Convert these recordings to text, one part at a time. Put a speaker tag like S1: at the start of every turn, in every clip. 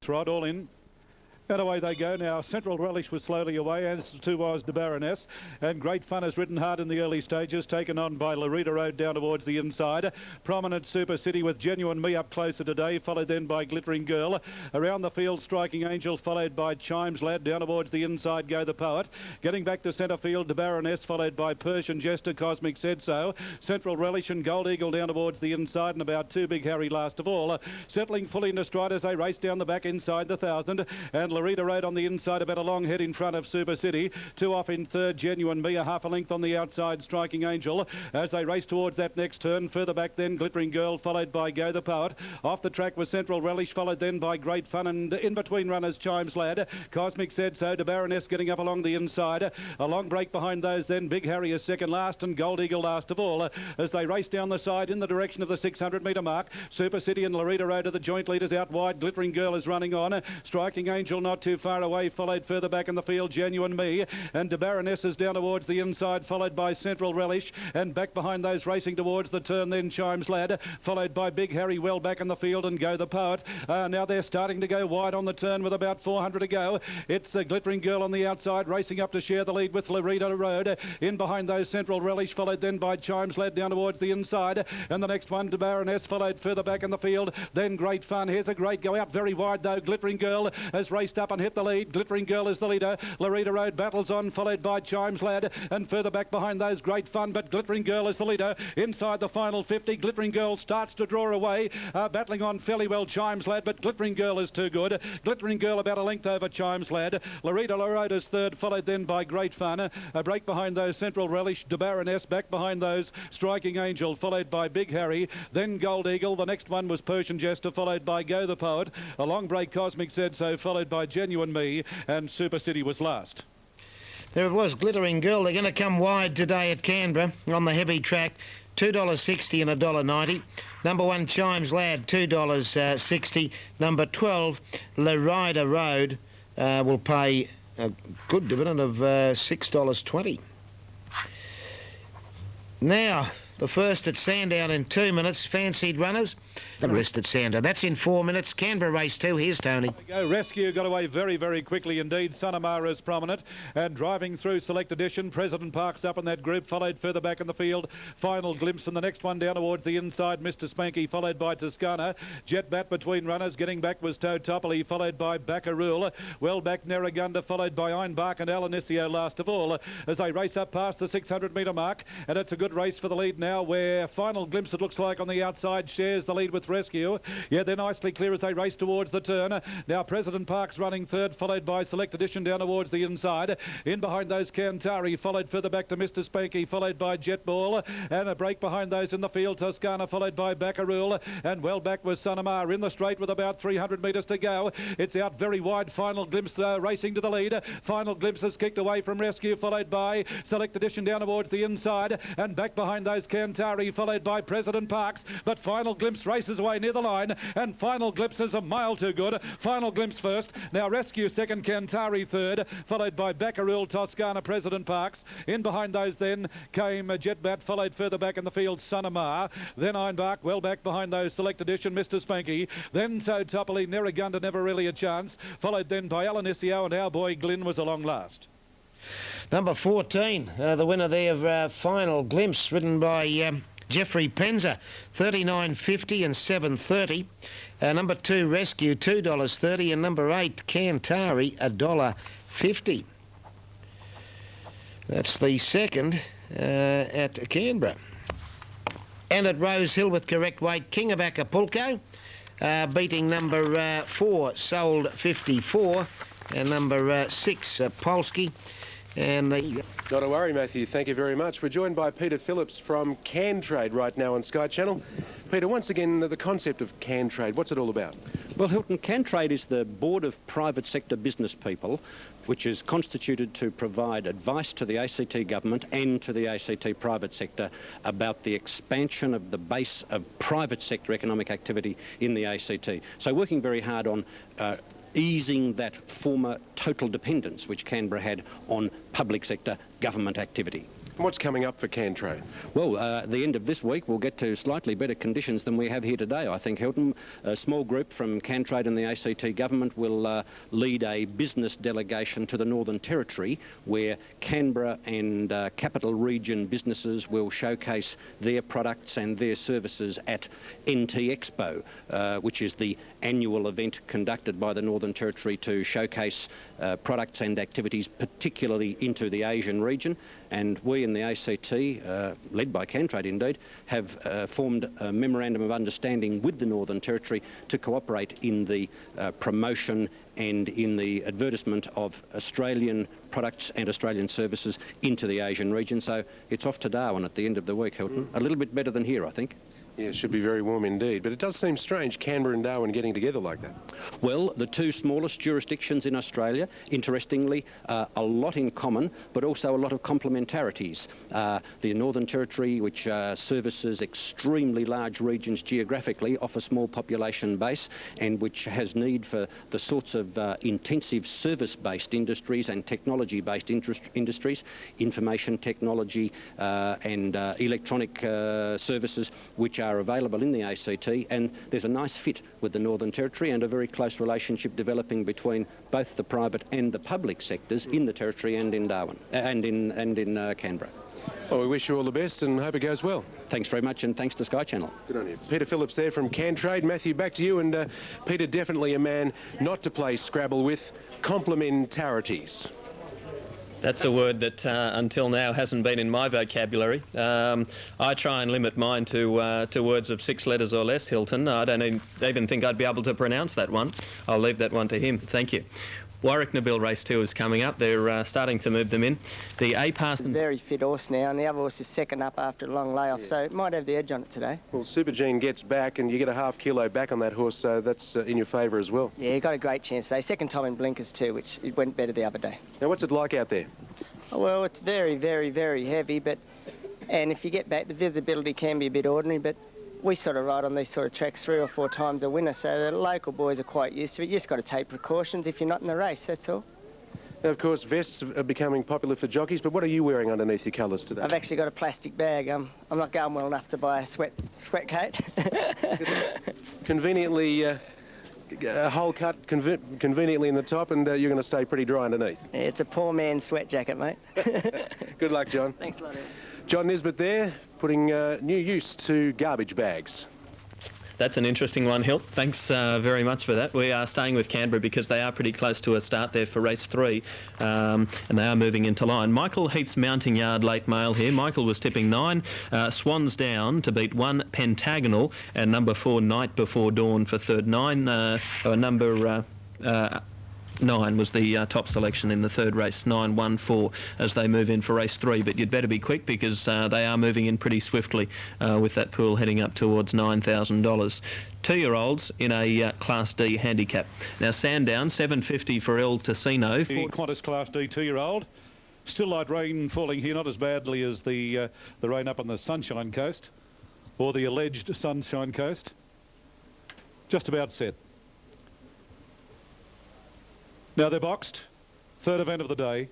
S1: That's right, all in. And away they go now. Central Relish was slowly away, as too was the Baroness. And Great Fun has ridden hard in the early stages, taken on by Larita Road down towards the inside. Prominent Super City with Genuine Me up closer today, followed then by Glittering Girl. Around the field, Striking Angel, followed by Chimes Lad. Down towards the inside go the Poet. Getting back to centre field, the Baroness, followed by Persian Jester, Cosmic Said So. Central Relish and Gold Eagle down towards the inside, and about two Big Harry last of all. Settling fully into stride as they race down the back inside the 1,000. And Larita Road on the inside, about a long head in front of Super City. Two off in third, Genuine Me, a half a length on the outside, Striking Angel. As they race towards that next turn, further back then, Glittering Girl, followed by Go the Poet. Off the track was Central Relish, followed then by Great Fun, and in between runners, Chimes Lad. Cosmic Said So, the Baroness getting up along the inside. A long break behind those then, Big Harry is second last, and Gold Eagle last of all. As they race down the side in the direction of the 600 metre mark, Super City and Larita Road are the joint leaders out wide. Glittering Girl is running on. Striking Angel not too far away, followed further back in the field, Genuine Me, and the Baroness is down towards the inside, followed by Central Relish, and back behind those racing towards the turn then, Chimes Lad, followed by Big Harry well back in the field, and Go the Poet. Now they're starting to go wide on the turn with about 400 to go. It's a Glittering Girl on the outside, racing up to share the lead with Larita Road. In behind those, Central Relish, followed then by Chimes Lad down towards the inside, and the next one, the Baroness, followed further back in the field, then Great Fun. Here's a great go out very wide though. Glittering Girl has raced up and hit the lead. Glittering Girl is the leader. Larita Road battles on, followed by Chimes Lad, and further back behind those, Great Fun, but Glittering Girl is the leader. Inside the final 50, Glittering Girl starts to draw away, battling on fairly well, Chimes Lad, but Glittering Girl is too good. Glittering Girl about a length over Chimes Lad. Larita Road is third, followed then by Great Fun. A break behind those, Central Relish, the Baroness, back behind those, Striking Angel, followed by Big Harry, then Gold Eagle. The next one was Persian Jester, followed by Go the Poet. A long break, Cosmic Said So, followed by Genuine Me, and Super City was last.
S2: There it was, Glittering Girl. They're going to come wide today at Canberra on the heavy track. $2.60 and $1.90. Number 1, Chimes Lad, $2.60. Number 12, Larita Road, will pay a good dividend of $6.20. Now, the first at Sandown in 2 minutes. Fancied runners, the rest at Sandown. That's in 4 minutes. Canberra race 2. Here's Tony.
S1: Rescue got away very, very quickly indeed. Sunamara is prominent, and driving through Select Edition. President Park's up in that group, followed further back in the field. Final Glimpse, and the next one down towards the inside, Mr. Spanky, followed by Toscana. Jet Bat between runners. Getting back was Toe Topley, followed by Backarul. Well back Narragunda, followed by Einbach and Alanicio last of all, as they race up past the 600 metre mark. And it's a good race for the lead now, where Final Glimpse, it looks like, on the outside shares the lead with Rescue. Yeah, they're nicely clear as they race towards the turn. Now President Park's running third, followed by Select Edition down towards the inside. In behind those, Cantari, followed further back to Mr. Spanky, followed by Jet Ball, and a break behind those in the field, Toscana, followed by Backarul, and well back was Sunamar in the straight with about 300 metres to go. It's out very wide. Final Glimpse racing to the lead. Final Glimpse is kicked away from Rescue, followed by Select Edition down towards the inside, and back behind those, Cantari, followed by President Parks, but Final Glimpse races away near the line, and Final Glimpse is a mile too good. Final Glimpse first, now Rescue second, Cantari third, followed by Backarul, Toscana, President Parks. In behind those then came Jetbat, followed further back in the field, Sunamar, then Einbach, well back behind those, Select Edition, Mr. Spanky, then So Topley, Nerrigunda, never really a chance, followed then by Alanicio, and our boy Glyn was along last.
S2: Number 14, the winner there of Final Glimpse, ridden by Jeffrey Penza, $39.50 and $7.30. Number 2, Rescue, $2.30, and number 8, Cantari, $1.50. That's the second at Canberra. And at Rose Hill with correct weight, King of Acapulco, beating number 4, Sold 54, and number 6, Polsky. And
S3: not a worry, Matthew. Thank you very much. We're joined by Peter Phillips from CanTrade right now on Sky Channel. Peter, once again, the concept of CanTrade, what's it all about?
S4: Well, Hilton, CanTrade is the board of private sector business people, which is constituted to provide advice to the ACT government and to the ACT private sector about the expansion of the base of private sector economic activity in the ACT. So working very hard on easing that former total dependence which Canberra had on public sector government activity.
S3: What's coming up for Cantrade?
S4: Well, at the end of this week, we'll get to slightly better conditions than we have here today, I think, Hilton. A small group from Cantrade and the ACT government will lead a business delegation to the Northern Territory, where Canberra and Capital Region businesses will showcase their products and their services at NT Expo, which is the annual event conducted by the Northern Territory to showcase products and activities, particularly into the Asian region. And we in the ACT, led by Cantrade indeed, have formed a memorandum of understanding with the Northern Territory to cooperate in the promotion and in the advertisement of Australian products and Australian services into the Asian region. So it's off to Darwin at the end of the week, Hilton. A little bit better than here, I think.
S3: Yeah, it should be very warm indeed, but it does seem strange, Canberra and Darwin getting together like that.
S4: Well, the two smallest jurisdictions in Australia, interestingly, a lot in common, but also a lot of complementarities. The Northern Territory, which services extremely large regions geographically off a small population base, and which has need for the sorts of intensive service-based industries and technology-based industries, information technology and electronic services, which are available in the ACT, and there's a nice fit with the Northern Territory and a very close relationship developing between both the private and the public sectors in the Territory and in Darwin and in Canberra.
S3: Well, we wish you all the best and hope it goes well.
S4: Thanks very much, and thanks to Sky Channel.
S3: Good on you. Peter Phillips there from Cantrade. Matthew, back to you. And Peter, definitely a man not to play Scrabble with. Complementarities.
S5: That's a word that until now hasn't been in my vocabulary. I try and limit mine to words of 6 letters or less, Hilton. I don't even think I'd be able to pronounce that one. I'll leave that one to him. Thank you. Warwick Nabil Race 2 is coming up. They're starting to move them in. The A-Pass...
S6: It's a very fit horse now, and the other horse is second up after a long layoff, so it might have the edge on it today.
S3: Well, Super Gene gets back, and you get a half kilo back on that horse, so that's in your favour as well.
S6: Yeah, he got a great chance today. Second time in blinkers too, which it went better the other day.
S3: Now, what's it like out there?
S6: Well, it's very, very, very heavy, and if you get back, the visibility can be a bit ordinary, but we sort of ride on these sort of tracks 3 or 4 times a winter, so the local boys are quite used to it. You just got to take precautions if you're not in the race, that's all.
S3: Now, of course, vests are becoming popular for jockeys, but what are you wearing underneath your colours today?
S6: I've actually got a plastic bag. I'm not going well enough to buy a sweat coat.
S3: Conveniently, a hole cut conveniently in the top, and you're going to stay pretty dry underneath.
S6: Yeah, it's a poor man's sweat jacket, mate.
S3: Good luck, John.
S6: Thanks a lot, Ed.
S3: John Nisbet there, putting new use to garbage bags.
S5: That's an interesting one, Hilt. Thanks very much for that. We are staying with Canberra because they are pretty close to a start there for race 3, and they are moving into line. Michael Heath's Mounting Yard late mail here. Michael was tipping 9 Swans Down to beat 1 Pentagonal and number 4 Night Before Dawn for third. 9 was the top selection in the third race, 9-1-4, as they move in for race 3. But you'd better be quick because they are moving in pretty swiftly with that pool heading up towards $9,000. 2-year-olds in a Class D handicap. Now, Sandown, $7.50 for El Tocino.
S1: The Qantas Class D 2-year-old. Still light rain falling here, not as badly as the rain up on the Sunshine Coast, or the alleged Sunshine Coast. Just about set. Now they're boxed, third event of the day.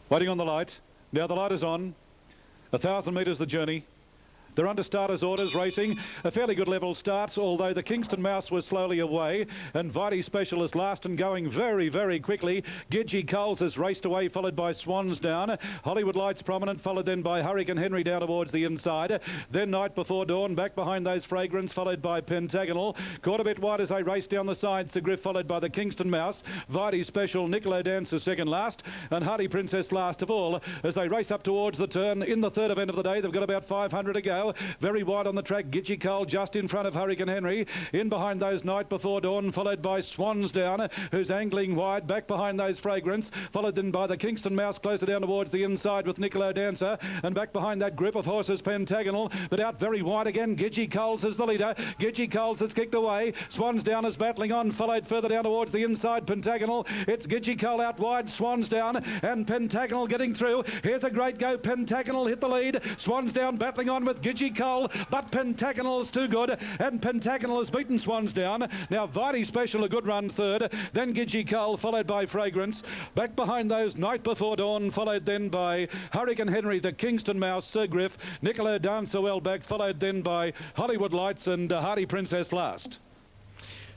S1: Waiting on the light. Now the light is on. 1,000 metres the journey. They're under starters' orders, racing. A fairly good level start, although the Kingston Mouse was slowly away. And Vidi Special is last and going very, very quickly. Gidgee Coles has raced away, followed by Swans Down. Hollywood Lights prominent, followed then by Hurricane Henry down towards the inside. Then Night Before Dawn, back behind those Fragrance, followed by Pentagonal. Caught a bit wide as they race down the side. Sir Griff followed by the Kingston Mouse. Vidi Special, Nicola Dancer second last. And Hardy Princess last of all as they race up towards the turn in the third event of the day. They've got about 500 to go. Very wide on the track, Gidgee Cole just in front of Hurricane Henry. In behind those Night Before Dawn, followed by Swans Down, who's angling wide. Back behind those Fragrance, followed then by the Kingston Mouse closer down towards the inside with Nicola Dancer. And back behind that group of horses, Pentagonal, but out very wide again. Gidgee Coles is the leader. Gidgee Coles has kicked away. Swans Down is battling on, followed further down towards the inside, Pentagonal. It's Gidgee Cole out wide, Swans Down, and Pentagonal getting through. Here's a great go. Pentagonal hit the lead. Swans Down battling on with Gidgee Gidgee Cole, but Pentagonal's too good, and Pentagonal has beaten Swansdown. Now Vitey Special, a good run third, then Gidgee Cole, followed by Fragrance. Back behind those, Night Before Dawn, followed then by Hurricane Henry, the Kingston Mouse, Sir Griff, Nicola Dancer well back, followed then by Hollywood Lights and Hardy Princess last.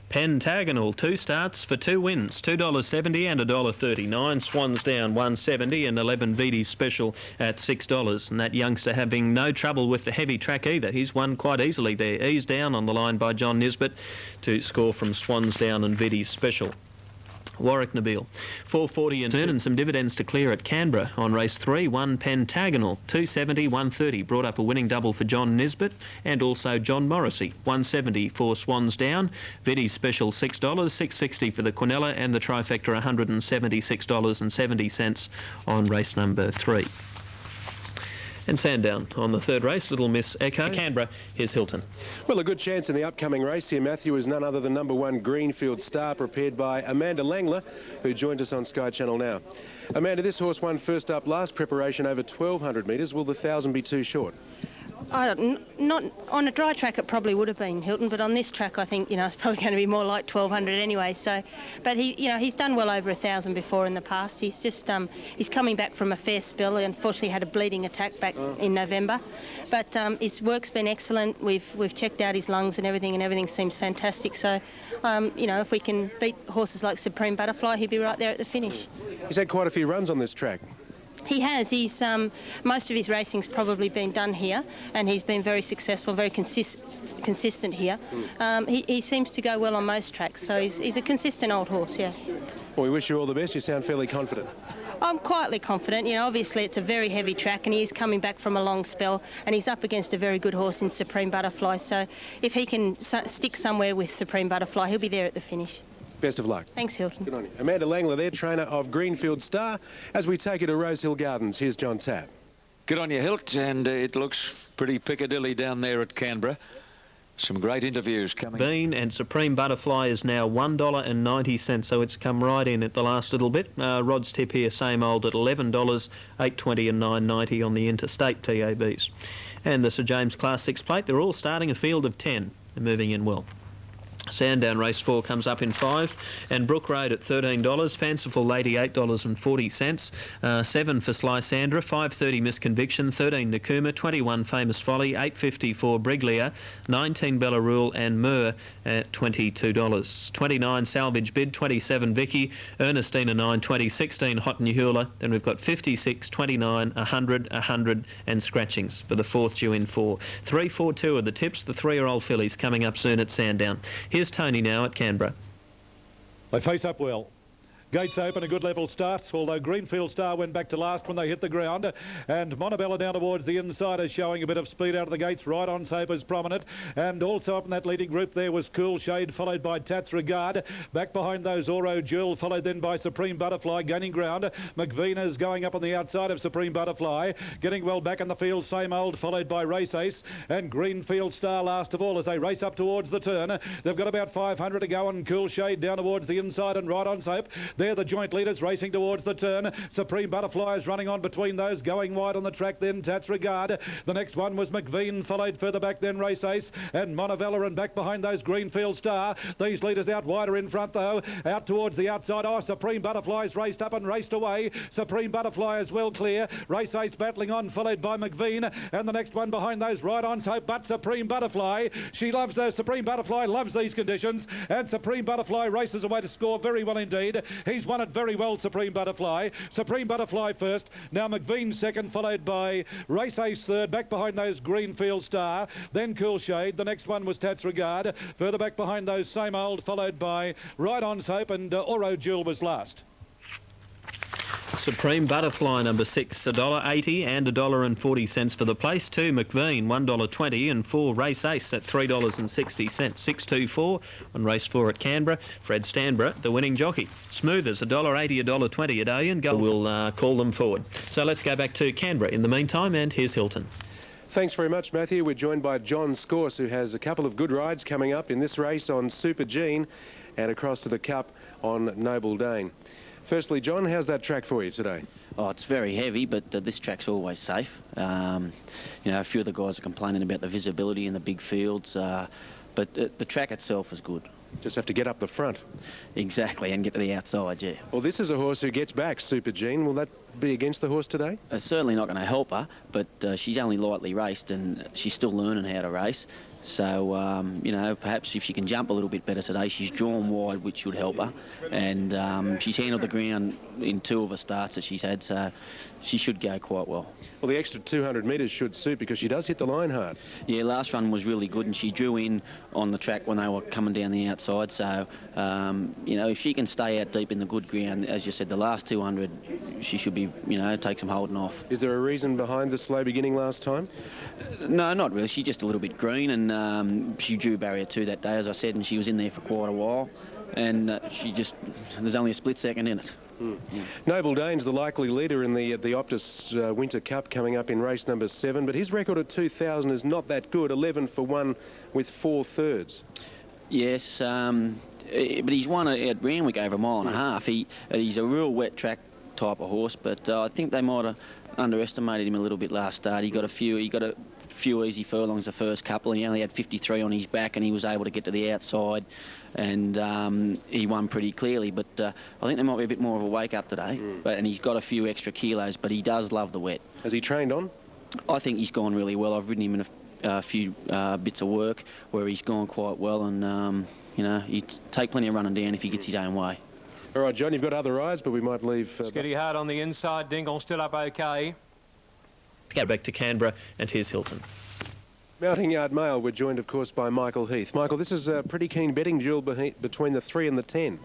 S5: Pentagonal, 2 starts for 2 wins, $2.70 and $1.39. Swansdown, $1.70 and 11 Vitey Special at $6. And that youngster having no trouble with the heavy track either. He's won quite easily there. Eased down on the line by John Nisbet to score from Swansdown and Vitey Special. Warwick Nabil, 440 and turn, and some dividends to clear at Canberra on race 3. 1 Pentagonal, 270, 130, brought up a winning double for John Nisbet and also John Morrissey. 170 for Swansdown, Vitey Special $6, $6.60 for the Quinella, and the trifecta $176.70 on race number 3. And Sandown on the 3rd race, Little Miss Echo. Canberra, here's Hilton.
S3: Well, a good chance in the upcoming race here, Matthew, is none other than number 1 Greenfield Star, prepared by Amanda Langler, who joined us on Sky Channel now. Amanda, this horse won first up last preparation over 1,200 metres. Will the 1,000 be too short?
S7: Not on a dry track, it probably would have been, Hilton, but on this track I think it's probably going to be more like 1,200 anyway. So, but he's done well over 1,000 before in the past. He's just he's coming back from a fair spell. He unfortunately had a bleeding attack back in November, but his work's been excellent. We've checked out his lungs and everything seems fantastic. So, if we can beat horses like Supreme Butterfly, he'll be right there at the finish.
S3: He's had quite a few runs on this track.
S7: He has. He's most of his racing's probably been done here, and he's been very successful, very consistent here. He seems to go well on most tracks, so he's a consistent old horse. Yeah.
S3: Well, we wish you all the best. You sound fairly confident.
S7: I'm quietly confident. Obviously it's a very heavy track, and he is coming back from a long spell, and he's up against a very good horse in Supreme Butterfly. So if he can stick somewhere with Supreme Butterfly, he'll be there at the finish.
S3: Best of luck.
S7: Thanks, Hilton.
S3: Good on you. Amanda Langler there, trainer of Greenfield Star. As we take you to Rosehill Gardens, here's John Tapp.
S8: Good on you, Hilt, and it looks pretty Piccadilly down there at Canberra. Some great interviews coming.
S5: Bean and Supreme Butterfly is now $1.90, so it's come right in at the last little bit. Rod's tip here, same old at $11, $8.20 and $9.90 on the interstate TABs. And the Sir James Class 6 plate, they're all starting a field of 10 and moving in well. Sandown race 4 comes up in 5, and Brook Road at $13, Fanciful Lady $8.40, 7 for Sly Sandra, 5.30 Misconviction, 13 Nakuma, 21 Famous Folly, 8.50 for Briglia, 19 Bella Rule and Mur at $22, 29 Salvage Bid, 27 Vicky, Ernestina 9.20, 16 Hot Nuhula, then we've got 56, 29, 100 and scratchings for the 4th due in 4. 3, 4, 2 are the tips. The 3-year-old fillies coming up soon at Sandown. Here's Tony now at Canberra.
S1: They face up well. Gates open, a good level start, although Greenfield Star went back to last when they hit the ground. And Montebello down towards the inside is showing a bit of speed out of the gates. Right on Sape is prominent. And also up in that leading group there was Cool Shade, followed by Tats Regard. Back behind those Oro Jewel, followed then by Supreme Butterfly, gaining ground. McVina's going up on the outside of Supreme Butterfly. Getting well back in the field, same old, followed by Race Ace. And Greenfield Star last of all as they race up towards the turn. They've got about 500 to go, and Cool Shade down towards the inside and right on Sape. They're the joint leaders racing towards the turn. Supreme Butterfly is running on between those, going wide on the track then Tats Regard. The next one was McVean, followed further back then Race Ace and Monavella, and back behind those Greenfield Star. These leaders out wider in front though, out towards the outside. Supreme Butterfly's raced up and raced away. Supreme Butterfly is well clear. Race Ace battling on, followed by McVean, and the next one behind those right on Hope, but Supreme Butterfly, she loves Supreme Butterfly loves these conditions, and Supreme Butterfly races away to score very well indeed. He's won it very well, Supreme Butterfly. Supreme Butterfly first, now McVean second, followed by Race Ace third, back behind those Greenfield Star, then Cool Shade. The next one was Tats Regard, further back behind those same old, followed by Right on Soap, and Oro Jewel was last.
S5: Supreme Butterfly number 6, $1.80 and $1.40 for the place. 2 McVean, $1.20, and 4 Race Ace at $3.60. 6.24 on race 4 at Canberra. Fred Stanborough, the winning jockey. Smoothers, $1.80, $1.20 at Ouyen. We'll call them forward. So let's go back to Canberra in the meantime, and here's Hilton.
S3: Thanks very much, Matthew. We're joined by John Scorse, who has a couple of good rides coming up in this race on Super Gene and across to the Cup on Noble Dane. Firstly, John, how's that track for you today?
S9: Oh, it's very heavy, but this track's always safe. You know, a few of the guys are complaining about the visibility in the big fields, but the track itself is good.
S3: Just have to get up the front.
S9: Exactly, and get to the outside, yeah.
S3: Well, this is a horse who gets back, Super Gene. Will that be against the horse today?
S9: It's certainly not going to help her, but she's only lightly raced and she's still learning how to race. So, you know, perhaps if she can jump a little bit better today, she's drawn wide, which should help her. And she's handled the ground in 2 of her starts that she's had, so she should go quite well.
S3: Well, the extra 200 metres should suit because she does hit the line hard.
S9: Yeah, last run was really good and she drew in on the track when they were coming down the outside. So, you know, if she can stay out deep in the good ground, as you said, the last 200, she should be, you know, take some holding off.
S3: Is there a reason behind the slow beginning last time?
S9: No, not really. She's just a little bit green and she drew barrier 2 that day, as I said, and she was in there for quite a while. And she just, there's only a split second in it.
S3: Yeah. Noble Dane's the likely leader in the Optus Winter Cup coming up in race number 7, but his record at 2,000 is not that good, 11 for 1 with 4 thirds.
S9: Yes, but he's won at Randwick over a mile and a half. He's a real wet track type of horse, but I think they might have underestimated him a little bit last start. He got a few easy furlongs the first couple, and he only had 53 on his back, and he was able to get to the outside, and he won pretty clearly. But I think there might be a bit more of a wake up today. And he's got a few extra kilos, but he does love the wet.
S3: Has he trained on?
S9: I think he's gone really well. I've ridden him in a few bits of work where he's gone quite well, and you know, he'd take plenty of running down if he gets his own way.
S3: All right, John, you've got other rides, but we might leave...
S10: Skitty hard on the inside. Dingle still up okay.
S5: Go back to Canberra, and here's Hilton.
S3: Mounting Yard Mail, we're joined, of course, by Michael Heath. Michael, this is a pretty keen betting duel between the 3 and the 10.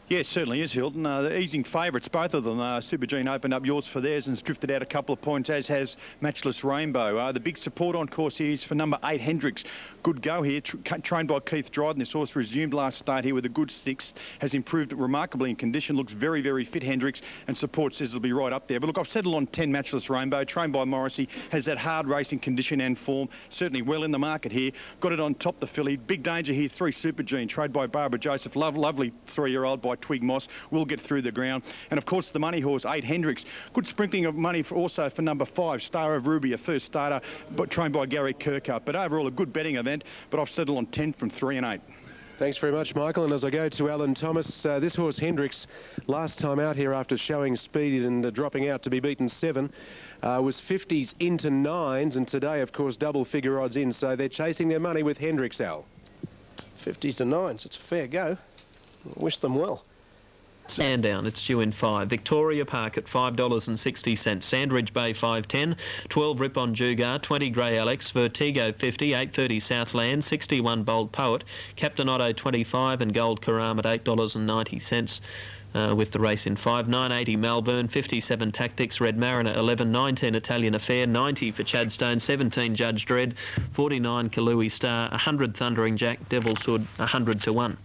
S11: Yes, certainly is, Hilton. The easing favourites, both of them. Super Gene opened up yours for theirs and has drifted out a couple of points, as has Matchless Rainbow. The big support on course here is for number 8, Hendricks. Good go here, trained by Keith Dryden. This horse resumed last start here with a good 6th, has improved remarkably in condition, looks very, very fit, Hendricks, and support says it'll be right up there. But look, I've settled on 10, Matchless Rainbow, trained by Morrissey, has that hard racing condition and form, certainly well in the market here. Got it on top, the filly. Big danger here, 3, Super Gene, trained by Barbara Joseph. Lovely 3-year-old by Twig Moss. Will get through the ground. And of course, the money horse, 8, Hendricks. Good sprinkling of money also for number 5, Star of Ruby, a first starter, but trained by Gary Kirkup. But overall, a good betting event, but I've settled on 10 from 3 and 8.
S3: Thanks very much, Michael. And as I go to Alan Thomas, this horse, Hendricks, last time out here after showing speed and dropping out to be beaten 7, was 50s into 9s, and today, of course, double figure odds in. So they're chasing their money with Hendricks, Al.
S12: 50s to 9s, it's a fair go. Wish them well.
S5: Sandown, it's due in 5. Victoria Park at $5.60. Sandridge Bay 5.10. 12 Ripon Jugar. 20 Grey Alex. Vertigo 50. 8.30 Southland. 61 Bold Poet. Captain Otto 25 and Gold Karam at $8.90. With the race in 5. 9.80 Malvern, 57 Tactics, Red Mariner 11, 19 Italian Affair, 90 for Chadstone, 17 Judge Dredd, 49 Kalui Star, 100 Thundering Jack, Devil's Hood, 100 to 1.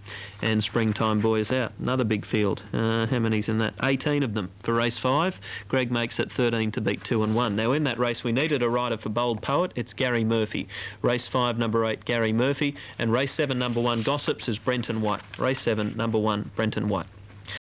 S5: And Springtime Boys out. Another big field. How many's in that? 18 of them for race 5. Greg makes it 13 to beat 2 and 1. Now in that race we needed a rider for Bold Poet. It's Gary Murphy. Race 5, number 8, Gary Murphy. And race 7, number 1, Gossips is Brenton White. Race 7, number 1, Brenton White.